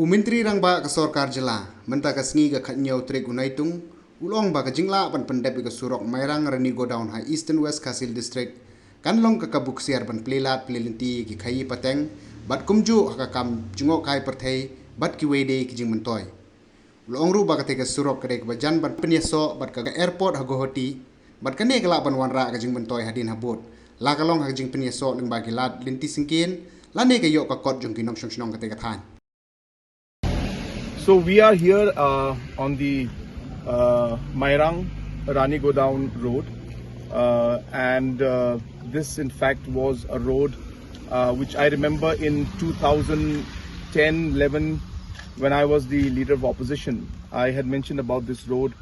Menteri rang ba ka Sarkar jela menta ka sngi ka Kyntiew trek unaitung ulong ba ka jingla pan pendep ka Surok Mairang Rani Godown High Eastern West Kasil District kan long ka kabuksiar ban plelat plelinti ki khayi pateng bat kumju ka kam Jngohkai perthei bat ki wede ki jing mentoy ulong ru ba ka te ka Surok ka dek bajan ban penyeso bat ka airport ha gohoti bat ka ne ka la ban wanra ka jing mentoy hadin habot la ka long ha jing penyeso ling ba ki lat linti singkin la ne ka yok ka kot jong ki nom shong ka te ka than. So we are here on the Mairang Rani Godown road, and this in fact was a road which I remember in 2010-11 when I was the leader of opposition. I had mentioned about this road,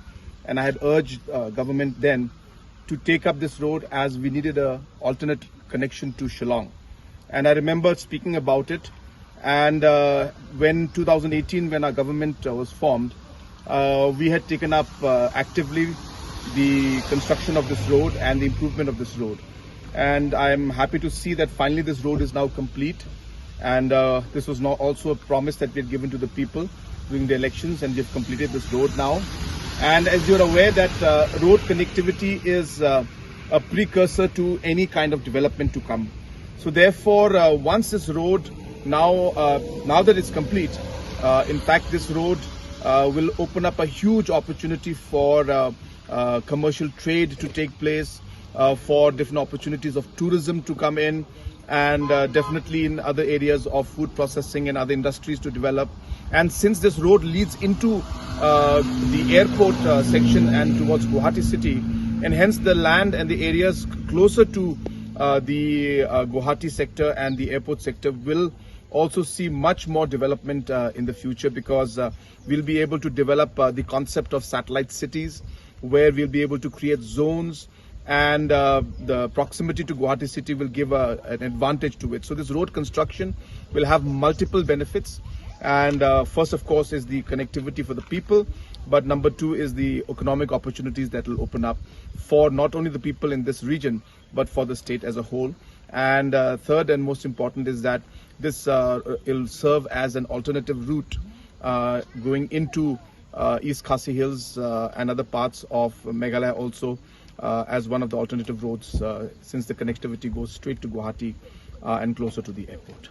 and I had urged government then to take up this road as we needed a alternate connection to Shillong. And I remember speaking about it. And when 2018, when our government was formed, we had taken up actively the construction of this road and the improvement of this road. And I'm happy to see that finally this road is now complete. And this was now also a promise that we had given to the people during the elections, and we've completed this road now. And as you're aware that road connectivity is a precursor to any kind of development to come. So therefore, once this road now that it's complete, in fact this road will open up a huge opportunity for commercial trade to take place, for different opportunities of tourism to come in, and definitely in other areas of food processing and other industries to develop. And since this road leads into the airport section and towards Guwahati city, and hence the land and the areas closer to the Guwahati sector and the airport sector will also see much more development in the future, because we'll be able to develop the concept of satellite cities, where we'll be able to create zones, and the proximity to Guwahati city will give an advantage to it. So this road construction will have multiple benefits, and first of course is the connectivity for the people, but number two is the economic opportunities that will open up for not only the people in this region but for the state as a whole. And third and most important is that this will serve as an alternative route going into East Khasi Hills and other parts of Meghalaya also, as one of the alternative roads, since the connectivity goes straight to Guwahati and closer to the airport.